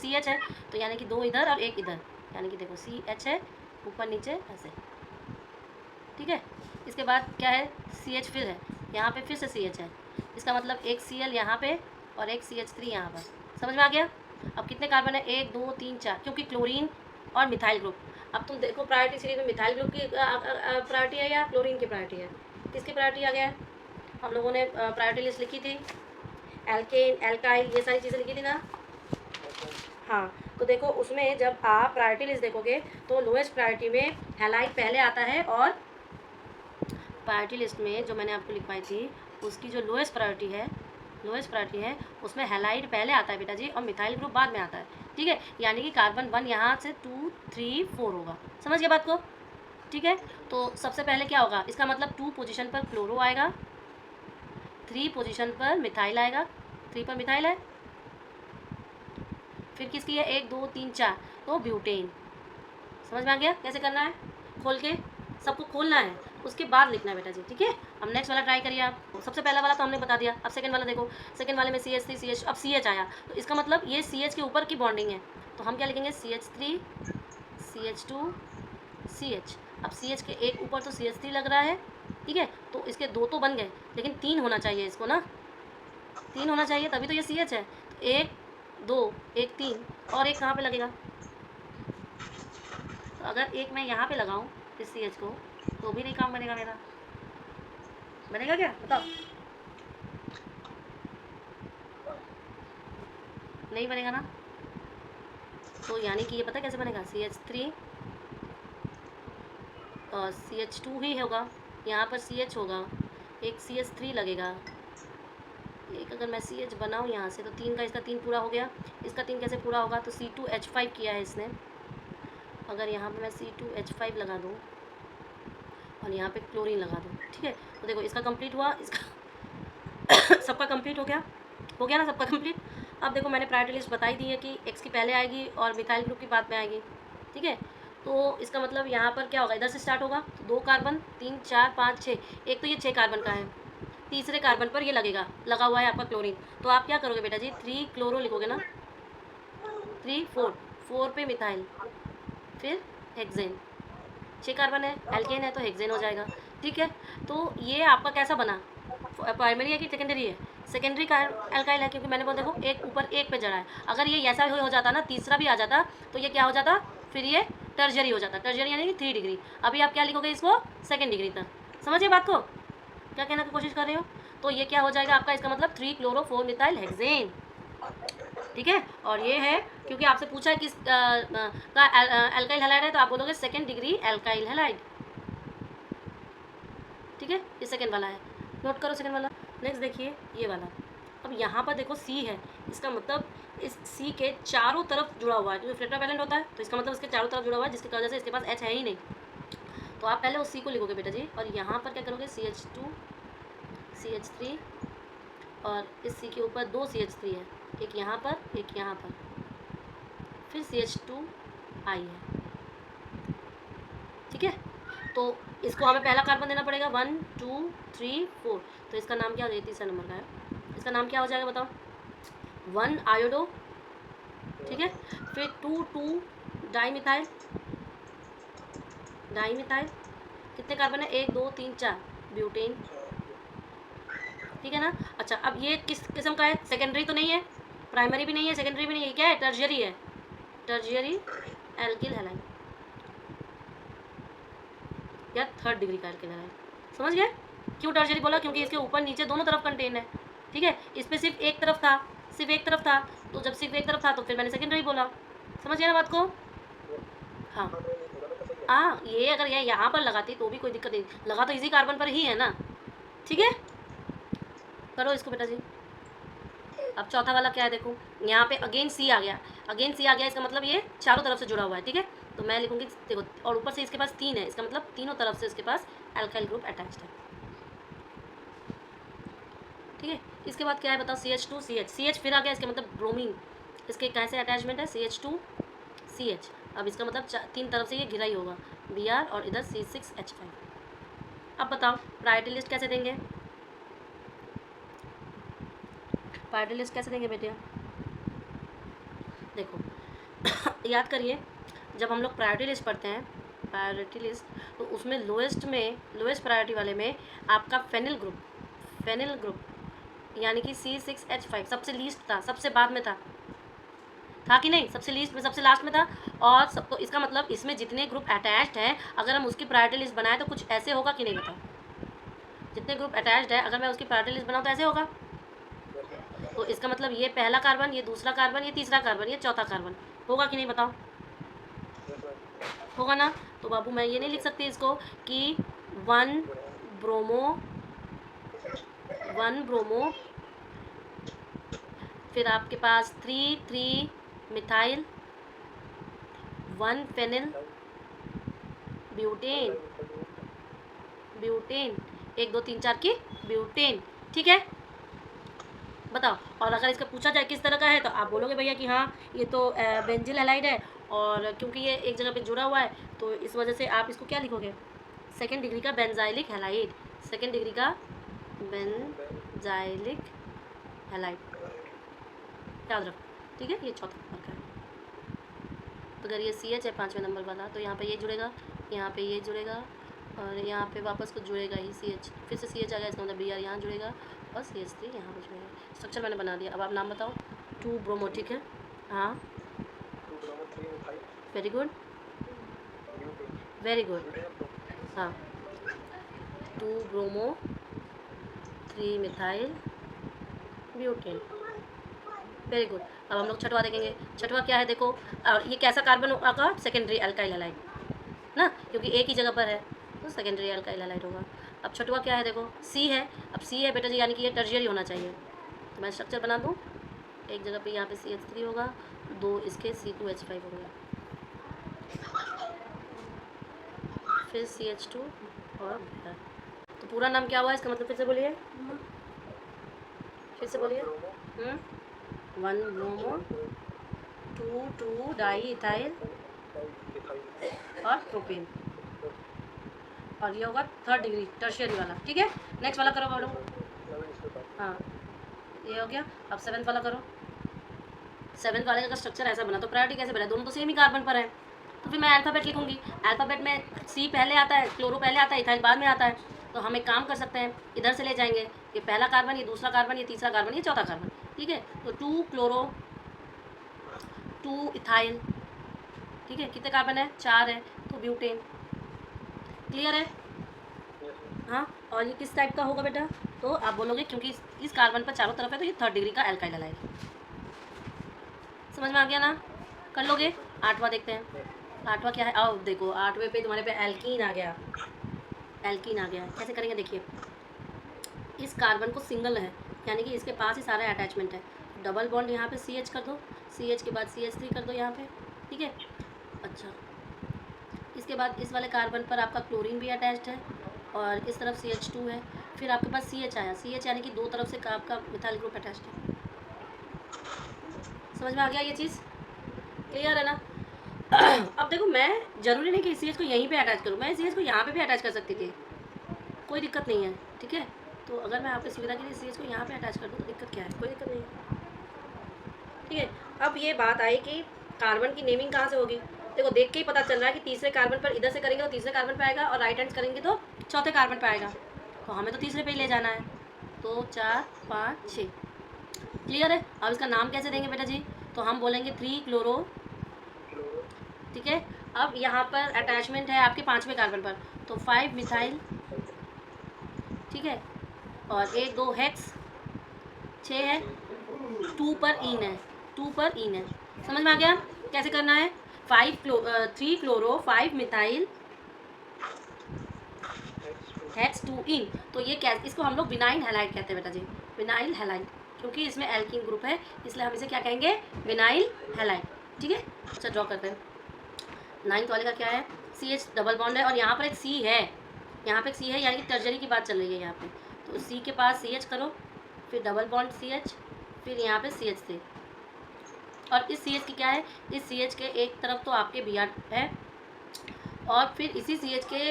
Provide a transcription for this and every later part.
CH है तो यानी कि 2 इधर और 1 इधर, यानी कि देखो CH है ऊपर नीचे ऐसे, ठीक है। इसके बाद क्या है, CH फिर है, यहाँ पे फिर से CH है, इसका मतलब एक Cl यहाँ पे और एक CH3 यहाँ पर। समझ में आ गया? अब कितने कार्बन है, 1 2 3 4, क्योंकि क्लोरीन और मिथाइल ग्रुप। अब तुम देखो प्रायोरिटी सीरीज में मिथाइल ग्रुप की प्रायोरिटी है या क्लोरीन की प्रायोरिटी है, किसकी प्रायोरिटी आ गया है? हम लोगों ने प्रायोरिटी लिस्ट लिखी थी, एल्केन एल्काइल ये सारी चीज़ें लिखी थी ना। हाँ, तो देखो उसमें जब आप प्रायोरिटी लिस्ट देखोगे तो लोएस्ट प्रायोरिटी में हैलाइड पहले आता है, और प्रायोरिटी लिस्ट में जो मैंने आपको लिखवाई थी उसकी जो लोएस्ट प्रायोरिटी है उसमें हैलाइड पहले आता है बेटा जी, और मिथाइल ग्रुप बाद में आता है, ठीक है। यानी कि कार्बन 1 यहाँ से 2 3 4 होगा। समझ गए बात को? ठीक है, तो सबसे पहले क्या होगा, इसका मतलब 2 पोजीशन पर क्लोरो आएगा, 3 पोजीशन पर मिथाइल आएगा, 3 पर मिथाइल है, फिर किसकी है 1 2 3 4, तो ब्यूटेन। समझ में आ गया कैसे करना है? खोल के सबको खोलना है, उसके बाद लिखना है बेटा जी, ठीक है। अब नेक्स्ट वाला ट्राई करिए आप। सबसे पहला वाला तो हमने बता दिया, अब सेकंड वाला देखो, सेकंड वाले में CH3 CH, अब CH आया तो इसका मतलब ये CH के ऊपर की बॉन्डिंग है, तो हम क्या लिखेंगे CH3 CH2 CH। अब CH के एक ऊपर तो CH3 लग रहा है, ठीक है, तो इसके 2 तो बन गए, लेकिन 3 होना चाहिए इसको ना, 3 होना चाहिए तभी तो ये CH है। तो 1 2 1 3 और एक कहाँ पे लगेगा, तो अगर एक मैं यहाँ पे लगाऊँ इस CH को तो भी नहीं काम बनेगा मेरा, बनेगा क्या बताओ? नहीं बनेगा ना। तो यानी कि ये पता कैसे बनेगा, CH3 और CH2 ही होगा, यहाँ पर CH होगा, एक CH3 लगेगा, एक अगर मैं CH बनाऊँ यहाँ से तो 3 का इसका 3 पूरा हो गया, इसका 3 कैसे पूरा होगा, तो C2H5 किया है इसने। अगर यहाँ पर मैं C2H5 लगा दूँ और यहाँ पे क्लोरीन लगा दूँ, ठीक है, तो देखो इसका कंप्लीट हुआ, इसका सबका कंप्लीट हो गया ना सबका कंप्लीट। अब देखो मैंने प्रायोरिटी लिस्ट बताई दी है कि X की पहले आएगी और मिथाइल ग्रुप की बाद में आएगी, ठीक है। तो इसका मतलब यहाँ पर क्या होगा, इधर से स्टार्ट होगा तो 2 कार्बन 3 4 5 6, एक तो ये 6 कार्बन का है, तीसरे कार्बन पर ये लगा हुआ है आपका क्लोरीन, तो आप क्या करोगे बेटा जी, 3 क्लोरो लिखोगे ना, 3 4 4 पे मिथाइल, फिर हेक्सेन, 6 कार्बन है, एल्केन है तो हेक्सेन हो जाएगा, ठीक है। तो ये आपका कैसा बना, प्राइमरी है कि सेकेंडरी है, सेकेंडरी का एल्काइल है, क्योंकि मैंने बोला देखो एक ऊपर एक पे जड़ा है, अगर ये ऐसा हो जाता ना, तीसरा भी आ जाता तो ये क्या हो जाता, फिर ये टर्जरी हो जाता, टर्जरी यानी कि 3 डिग्री। अभी आप क्या लिखोगे इसको, 2nd डिग्री तक। समझिए बात को, क्या कहना की कोशिश कर रहे हो? तो ये क्या हो जाएगा आपका, इसका मतलब 3 क्लोरो 4 मिथाइल हेक्सेन, ठीक है। और ये है क्योंकि आपसे पूछा है किस का एल्काइल हैलाइड है, तो आप बोलोगे 2nd डिग्री एल्काइल हैलाइड, ठीक है। ये सेकंड वाला है, नोट करो सेकंड वाला। नेक्स्ट देखिए ये वाला, अब यहाँ पर देखो C है, इसका मतलब इस C के चारों तरफ जुड़ा हुआ है, क्योंकि टेट्रावैलेंट होता है तो इसका मतलब इसके चारों तरफ जुड़ा हुआ है, जिसकी वजह से इसके पास H है ही नहीं। तो आप पहले उस C को लिखोगे बेटा जी, और यहाँ पर क्या करोगे, CH2 CH3, और इस C के ऊपर 2 CH3 है, एक यहाँ पर एक यहाँ पर, फिर CH2 I है, ठीक है। तो इसको हमें पहला कार्बन देना पड़ेगा 1 2 3 4, तो इसका नाम क्या हो जाएगा, तीसरा नंबर का है, इसका नाम क्या हो जाएगा बताओ, 1 आयोडो, ठीक है। फिर 2 2 डाईमिथाइल, कितने कार्बन है, 1 2 3 4, ब्यूटेन, ठीक है ना। अच्छा अब ये किस किस्म का है, सेकेंडरी तो नहीं है, प्राइमरी भी नहीं है, सेकेंडरी भी नहीं है, क्या है, टर्जियरी है, टर्जियरी एल्किल हैलाइड या 3rd डिग्री का एल्किल हैलाइड। समझ गए क्यों टर्जियरी बोला, क्योंकि इसके ऊपर नीचे दोनों तरफ कंटेन है, ठीक है। इस पर सिर्फ एक तरफ था, तो जब सिर्फ एक तरफ था तो फिर मैंने सेकेंडरी बोला। समझ गए ना बात को? हाँ ये अगर ये यहाँ पर लगाती तो भी कोई दिक्कत नहीं, लगा तो इसी कार्बन पर ही है ना, ठीक है। करो इसको बेटा जी। अब चौथा वाला क्या है, देखो यहाँ पे अगेन C आ गया, इसका मतलब ये चारों तरफ से जुड़ा हुआ है, ठीक है। तो मैं लिखूँगी देखो, और ऊपर से इसके पास 3 है, इसका मतलब तीनों तरफ से इसके पास एल्काइल ग्रुप अटैच्ड है, ठीक है। इसके बाद क्या है बताओ, CH2 CH फिर आ गया, इसका मतलब ब्रोमीन, इसके कैसे अटैचमेंट है, CH2 CH, अब इसका मतलब 3 तरफ से ये घिरा ही होगा, Br और इधर C6H5। अब बताओ प्रायोरिटी लिस्ट कैसे देंगे, बेटे? देखो याद करिए, जब हम लोग प्रायोरिटी लिस्ट पढ़ते हैं, प्रायोरिटी लिस्ट, तो उसमें लोएस्ट प्रायोरिटी वाले में आपका फेनिल ग्रुप यानी कि C6H5 सबसे लीस्ट था, सबसे बाद में था कि नहीं, सबसे लीस्ट में, सबसे लास्ट में था। और सब, तो इसका मतलब इसमें जितने ग्रुप अटैच्ड हैं, अगर हम उसकी प्रायोरिटी लिस्ट बनाएं तो कुछ ऐसे होगा कि नहीं, बताओ। जितने ग्रुप अटैच्ड है, अगर मैं उसकी प्रायोरिटी लिस्ट बनाऊँ तो ऐसे होगा। तो इसका मतलब ये पहला कार्बन, ये दूसरा कार्बन, ये तीसरा कार्बन, ये चौथा कार्बन, होगा कि नहीं, बताओ। होगा ना। तो बाबू मैं ये नहीं लिख सकती इसको कि 1 ब्रोमो, फिर आपके पास 3 मिथाइल, 1 फेनिल ब्यूटेन 1 2 3 4 की ब्यूटेन, ठीक है, बताओ। और अगर इसका पूछा जाए किस तरह का है, तो आप बोलोगे भैया कि हाँ ये तो बेंजिल हैलाइड है, और क्योंकि ये एक जगह पे जुड़ा हुआ है तो इस वजह से आप इसको क्या लिखोगे, 2nd डिग्री का बेंजाइलिक हैलाइड, 2nd डिग्री का बेंजाइलिक हैलाइड, याद रखो, ठीक है। ये चौथा नंबर का है। तो अगर ये CH है 5वें नंबर वाला, तो यहाँ पे ये जुड़ेगा, यहाँ पे ये जुड़ेगा, और यहाँ पे वापस कुछ जुड़ेगा ही, CH, फिर से CH आ गया, इसका मतलब Br यहाँ जुड़ेगा, और CH3 यहाँ पर जुड़ेगा। स्ट्रक्चर मैंने बना दिया, अब आप नाम बताओ। 2 ब्रोमो, ठीक है, हाँ, वेरी गुड, वेरी गुड, हाँ, 2 bromo 3 methyl butane, very good. अब हम लोग छठवा देखेंगे। छठवा क्या है, देखो, और ये कैसा कार्बन होगा, सेकेंडरी अल्काइल हैलाइड ना, क्योंकि एक ही जगह पर है, तो सेकेंडरी अल्काइल हैलाइड होगा। अब छठवा क्या है, देखो C है। अब C है बेटा जी, यानी कि ये टर्शियरी होना चाहिए। तो मैं स्ट्रक्चर बना दूँ, एक जगह पे यहाँ पे CH3 होगा, 2 इसके C2H5 होंगे, फिर CH2 और Br। तो पूरा नाम क्या हुआ इसका मतलब, फिर से बोलिए, फिर से बोलिए। 1 ब्रोमो 2 डाई इथाइल और प्रोपेन, और ये होगा 3rd डिग्री टर्शियरी वाला, ठीक है। नेक्स्ट वाला करो बोलो, हाँ ये हो गया। अब 7th वाला करो। 7th वाले का स्ट्रक्चर ऐसा बना, तो प्रायोरिटी कैसे बना, दोनों तो सेम ही कार्बन पर है, तो फिर मैं अल्फ़ाबेट लिखूंगी। अल्फ़ाबेट में C पहले आता है, क्लोरो पहले आता है, इथाइल बाद में आता है। तो हम एक काम कर सकते हैं, इधर से ले जाएंगे, ये पहला कार्बन, ये दूसरा कार्बन, ये तीसरा कार्बन, ये चौथा कार्बन, ठीक है। तो 2 क्लोरो 2 इथाइल, ठीक है, कितने कार्बन है, 4 है, तो ब्यूटेन, क्लियर है, हाँ। और ये किस टाइप का होगा बेटा, तो आप बोलोगे क्योंकि इस कार्बन पर चारों तरफ है, तो ये 3rd डिग्री का एल्काइल हैलाइड, समझ में आ गया ना, कर लोगे। 8वां देखते हैं। 8वां क्या है, आओ देखो, 8वें पे तुम्हारे पे एल्कीन आ गया, कैसे करेंगे, देखिए, इस कार्बन को सिंगल है, यानी कि इसके पास ही सारा अटैचमेंट है, डबल बॉन्ड यहाँ पे CH कर दो, CH के बाद CH3 कर दो यहाँ पे, ठीक है। अच्छा, इसके बाद इस वाले कार्बन पर आपका क्लोरीन भी अटैच्ड है, और इस तरफ CH2 है, फिर आपके पास CH आया, CH यानी कि 2 तरफ से आपका मिथाइल ग्रुप अटैच्ड है, समझ में आ गया ये चीज़, क्लियर है ना। अब देखो, मैं ज़रूरी नहीं कि CH को यहीं पे अटैच करूँ, मैं CH को यहाँ पे भी अटैच कर सकती थी, कोई दिक्कत नहीं है, ठीक है। तो अगर मैं आपकी सुविधा के लिए CH को यहाँ पे अटैच कर दूँ तो दिक्कत क्या है, कोई दिक्कत नहीं है, ठीक है। अब ये बात आई कि कार्बन की नेमिंग कहाँ से होगी, देखो देख के ही पता चल रहा है कि तीसरे कार्बन पर इधर से करेंगे तो तीसरे कार्बन पर आएगा, और राइट हैंड करेंगे तो चौथे कार्बन पर आएगा, तो हमें तो तीसरे पे ही ले जाना है, तो 4 5 6, क्लियर है। अब इसका नाम कैसे देंगे बेटा जी, तो हम बोलेंगे 3 क्लोरो, ठीक है। अब यहाँ पर अटैचमेंट है आपके 5वें कार्बन पर, तो 5 मिथाइल, ठीक है, और 1 2 हेक्स, 6 है, 2 पर इन है, 2 पर इन है, समझ में आ गया कैसे करना है। 3 क्लोरो 5 मिथाइल हेक्स 2 इन, तो ये क्या, इसको हम लोग विनाइल हैलाइड कहते हैं बेटा जी, विनाइल हैलाइड, क्योंकि इसमें एल्कीन ग्रुप है, इसलिए हम इसे क्या कहेंगे, विनाइल हैलाइड, ठीक है। अच्छा, ड्रॉ करते हैं। 9th वाले का क्या है, CH डबल बॉन्ड है, और यहाँ पर एक C है, यहाँ पे एक C है, यानी कि टर्जरी की बात चल रही है यहाँ पे, तो C के पास CH करो, फिर डबल बॉन्ड CH, फिर यहाँ पे CH3, और इस CH की क्या है, इस CH के एक तरफ तो आपके Br है, और फिर इसी CH के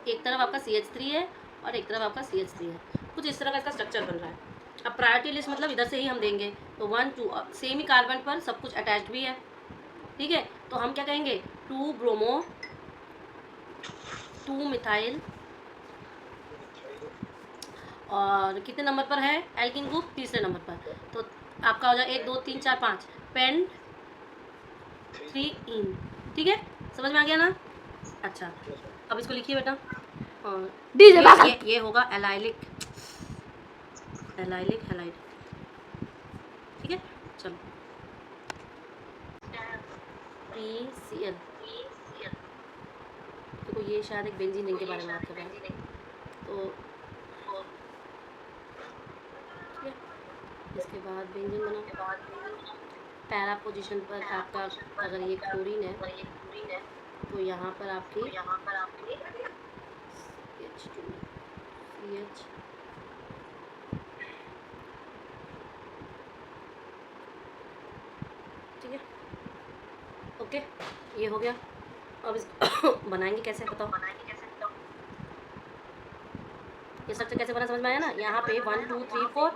एक तरफ आपका CH3 है, और एक तरफ आपका CH3 है, कुछ इस तरह का इसका स्ट्रक्चर बन रहा है। अब प्रायोरिटी लिस्ट मतलब इधर से ही हम देंगे, तो 1 2 सेम ही कार्बन पर सब कुछ अटैच्ड भी है, ठीक है, तो हम क्या कहेंगे 2 ब्रोमो 2 मिथाइल, और कितने नंबर पर है एल्किन ग्रुप, तीसरे नंबर पर। तो आपका हो जाएगा 1 2 3 4 5 पेंट 3 इन। ठीक है, समझ में आ गया ना? अच्छा, अब इसको लिखिए बेटा। और ये होगा एलाइलिक हैलाइड। ठीक है, चलो PCl। देखो ये शायद एक बेंजीन रिंग के बारे में बात कर रहा है, तो ठीक है, इसके बाद बेंजीन बनाओ। पैरा पोजीशन पर आपका अगर ये क्लोरीन है तो यहाँ पर आपकी H2 CH, ठीक है, ओके, ये हो गया। अब इसको बनाएंगे कैसे बताओ? ये स्ट्रक्चर कैसे बना समझ में आया ना? यहाँ पे 1 2 3 4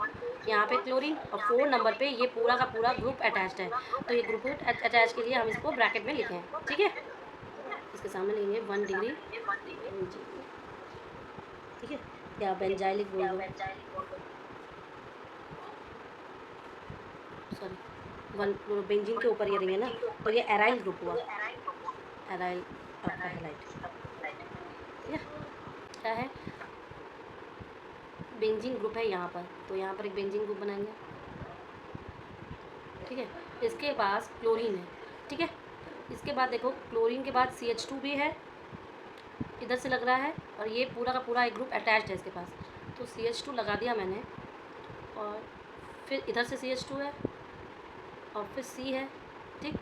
यहाँ पे क्लोरीन, और 4 नंबर पे ये पूरा का पूरा ग्रुप अटैच्ड है। तो ये ग्रुप अटैच के लिए हम इसको ब्रैकेट में लिखे हैं। ठीक है, इसके सामने लेंगे 1 डिग्री, ठीक है, या बेंजाइलिक बोल दो, सॉरी 1 बेंजीन के ऊपर ये रिंग है ना, तो ये एराइल ग्रुप हुआ, एराइल आपका हैलाइड। ठीक है, क्या है बेंजीन ग्रुप है यहाँ पर, तो यहाँ पर एक बेंजीन ग्रुप बनाएंगे। ठीक है, इसके पास क्लोरीन है। ठीक है, इसके बाद देखो क्लोरीन के बाद CH2 भी है, इधर से लग रहा है, और ये पूरा का पूरा एक ग्रुप अटैच्ड है इसके पास। तो CH2 लगा दिया मैंने, और फिर इधर से CH2 है, और फिर C है। ठीक,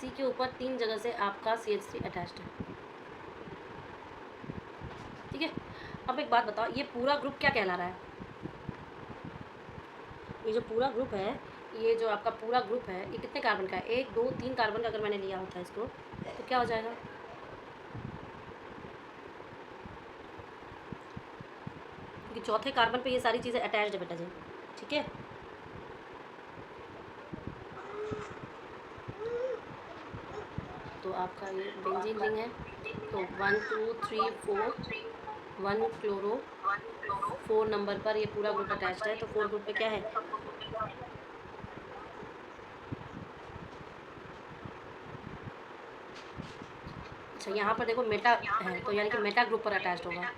C के ऊपर 3 जगह से आपका CH3 अटैच्ड है। ठीक है, अब एक बात बताओ, ये पूरा ग्रुप क्या कहला रहा है? ये जो पूरा ग्रुप है, ये जो आपका पूरा ग्रुप है, ये कितने कार्बन का है? 1 2 3 कार्बन का अगर मैंने लिया होता है इसको, तो क्या हो जाएगा? क्योंकि चौथे कार्बन पे ये सारी चीज़ें अटैच्ड है बेटा जी। ठीक है, तो आपका ये बेंजीन रिंग है, तो 1 2 3 4 1 क्लोरो, 4 नंबर पर ये पूरा ग्रुप अटैच्ड है। तो 4 ग्रुप पे क्या है? अच्छा, यहाँ पर देखो मेटा है, तो यानी कि मेटा ग्रुप पर अटैच्ड होगा,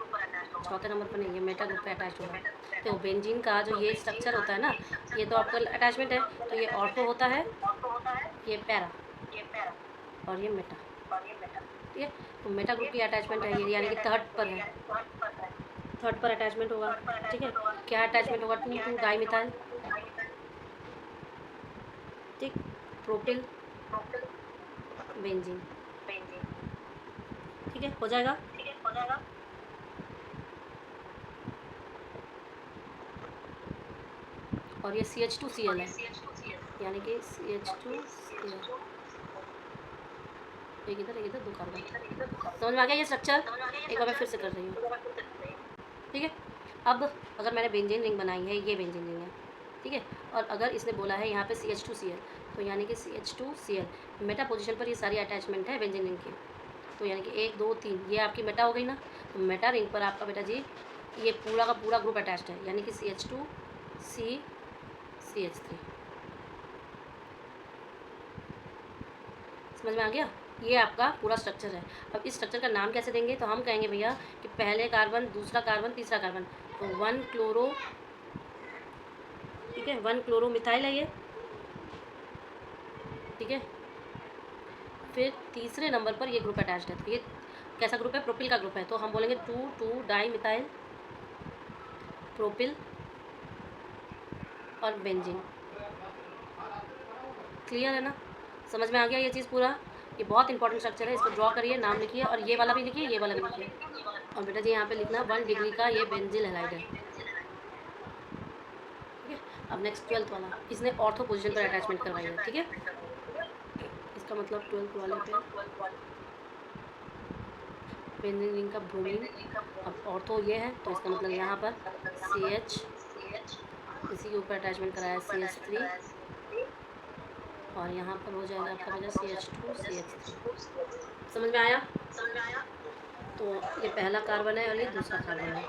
चौथे नंबर पर नहीं, ये मेटा ग्रुप पे अटैच्ड होगा। तो बेंजीन का जो ये स्ट्रक्चर होता है ना, ये तो आपका अटैचमेंट है, तो ये ऑर्थो होता है, ये पैरा, और ये मेटा। ठीक है, तो मेटा ग्रुप की अटैचमेंट है ये, यानी कि थर्ड पर है, थर्ड पर अटैचमेंट होगा। ठीक है, क्या अटैचमेंट होगा? 2 2 डाई मिथाइल, ठीक, प्रोपिल बेंजीन। ठीक है, हो जाएगा। और ये CH2Cl है, यानी कि CH2Cl, एक इधर 2 कार्बन। समझ में आ गया ये स्ट्रक्चर? एक बार मैं फिर से कर रही हूँ। ठीक है, अब अगर मैंने बेंजीन रिंग बनाई है, ये बेंजीन रिंग है, ठीक है, और अगर इसने बोला है यहाँ पे CH2Cl, तो यानी कि CH2Cl मेटा पोजीशन पर ये सारी अटैचमेंट है बेंजीन रिंग की। तो यानी कि 1 2 3 ये आपकी मेटा हो गई ना, तो मेटा रिंग पर आपका बेटा जी ये पूरा का पूरा ग्रुप अटैच्ड है, यानी कि CH2 C CH3। समझ में आ गया? ये आपका पूरा स्ट्रक्चर है। अब इस स्ट्रक्चर का नाम कैसे देंगे? तो हम कहेंगे भैया कि पहले कार्बन, दूसरा कार्बन, तीसरा कार्बन, तो 1 क्लोरो, ठीक है, 1 क्लोरो मिथाइल है ये। ठीक है, फिर तीसरे नंबर पर ये ग्रुप अटैच्ड है, तो ये कैसा ग्रुप है? प्रोपिल का ग्रुप है, तो हम बोलेंगे 2 2 डाई मिथाइल प्रोपिल और बेंजीन। क्लियर है ना? समझ में आ गया ये चीज़ पूरा? ये बहुत इंपॉर्टेंट स्ट्रक्चर है, इसको ड्रॉ करिए, नाम लिखिए, और ये वाला भी लिखिए, ये वाला भी लिखिए। और बेटा जी यहाँ पे लिखना 1 डिग्री का ये बेंजिल हैलाइड है। ठीक है, अब नेक्स्ट 12th वाला, इसने ऑर्थो पोजीशन पर अटैचमेंट करवाई है। ठीक है, इसका मतलब 12th वाले पे बेंजीन रिंग का ब्रोमीन, अब ऑर्थो ये है, तो इसका मतलब यहाँ पर CH, इसी के ऊपर अटैचमेंट कराया CH3, और यहाँ पर हो जाएगा आपका बेटा CH2CH3। समझ में आया? तो ये पहला कार्बन है और ये दूसरा कार्बन है,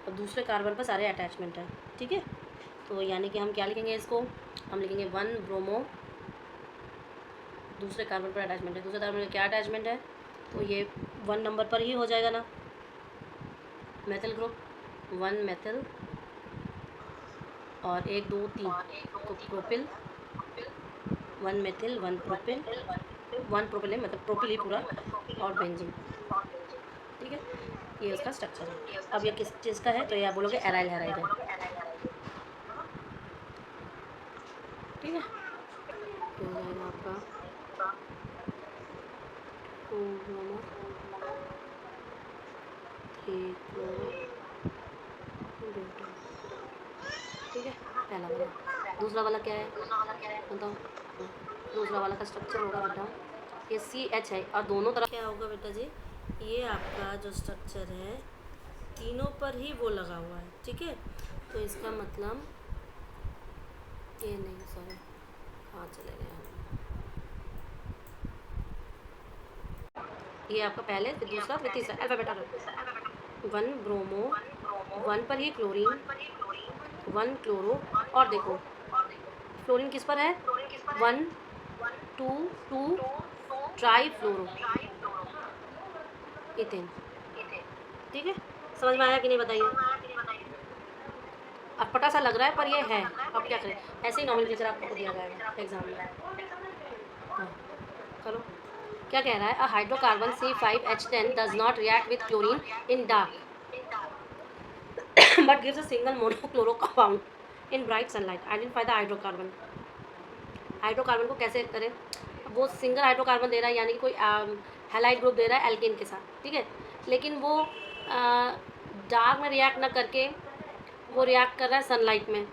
और दूसरे कार्बन पर सारे अटैचमेंट है। ठीक है, तो यानी कि हम क्या लिखेंगे इसको, हम लिखेंगे 1 ब्रोमो, दूसरे कार्बन पर अटैचमेंट है, दूसरे कार्बन में क्या अटैचमेंट है, तो ये 1 नंबर पर ही हो जाएगा ना, मेथिल ग्रुप 1 मेथिल, और 1 2 3 तो प्रोपिल 1 मेथिल 1 प्रोपिल, 1 प्रोपिल है मतलब प्रोपिल ही पूरा, और बेंजीन। ठीक है, ये उसका स्ट्रक्चर है। अब ये किस चीज़ का है, तो ये आप बोलोगे एराइल हैराइड है। ठीक है, तो हो जाएगा आपका 2 ब्रोमो 3 क्लोरो 2 टू। ठीक है, पहला वाला। दूसरा वाला क्या है बताओ? दूसरा वाला का स्ट्रक्चर होगा बेटा, ये CH है, और दोनों तरफ क्या होगा बेटा जी, ये आपका जो स्ट्रक्चर है तीनों पर ही वो लगा हुआ है। ठीक है, तो इसका मतलब ये नहीं, सॉरी कहाँ चले गए हम, ये आपका पहले, फिर दूसरा, फिर तीसरा अल्फ़ाबेट ऑर्डर। 1 ब्रोमो, 1 पर ही क्लोरीन, 1 क्लोरो, और देखो फ्लोरीन किस पर है, 1 2 2 ट्राई फ्लोरो इथेन। ठीक है, समझ में आया कि नहीं बताइए? अटपटा सा लग रहा है पर ये है, अब क्या करें, ऐसे ही नॉमेनक्लेचर आपको दिया जाएगा एग्जाम में। हाँ करो, क्या कह रहा है, a hydrocarbon C5H10 does not react with chlorine in dark but gives a single monochloro compound in bright sunlight. Identify the hydrocarbon. Hydrocarbon को कैसे करें, वो सिंगल हाइड्रोकार्बन दे रहा है, यानी कि कोई हैलाइड ग्रुप दे रहा है एल्केन के साथ। ठीक है, लेकिन वो डार्क में रिएक्ट ना करके वो रिएक्ट कर रहा है सनलाइट में।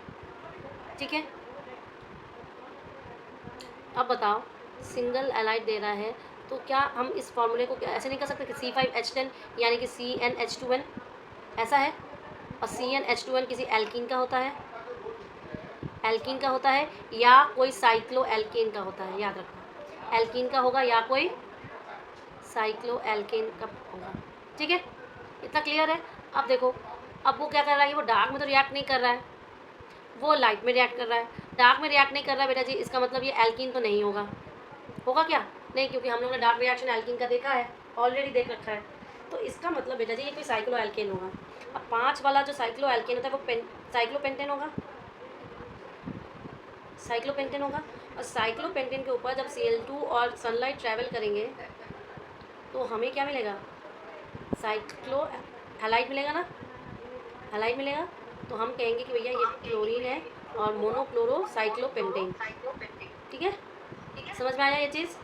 ठीक है, अब बताओ, सिंगल एलाइड दे रहा है तो क्या हम इस फॉर्मूले को ऐसे नहीं कर सकते कि C5H10 यानी कि CnH2n ऐसा है, और CnH2n किसी एल्कीन का होता है, एल्कीन का होता है, या कोई साइक्लो एल्केन का होता है, याद रखना एल्कीन का होगा या कोई साइक्लो एल्केन का होगा। ठीक है, इतना क्लियर है? अब देखो, अब वो क्या कर रहा है, वो डार्क में तो रिएक्ट नहीं कर रहा है, वो लाइट में रिएक्ट कर रहा है। डार्क में रिएक्ट नहीं कर रहा है बेटा जी, इसका मतलब ये एल्कीन तो नहीं होगा। होगा क्या? नहीं, क्योंकि हम लोग ने डार्क रिएक्शन एल्कीन का देखा है, ऑलरेडी देख रखा है। तो इसका मतलब बेटा जी ये कोई साइक्लो एल्केन होगा। अब 5 वाला जो साइक्लो एल्केन होता है वो साइक्लोपेंटेन होगा, साइक्लोपेंटेन होगा। और साइक्लोपेंटेन के ऊपर जब Cl2 और सनलाइट ट्रैवल करेंगे तो हमें क्या मिलेगा, साइक्लो हैलाइड मिलेगा ना, हैलाइड मिलेगा। तो हम कहेंगे कि भैया ये क्लोरीन है और मोनोक्लोरो साइक्लोपेंटेन। ठीक है, समझ में आया ये चीज़?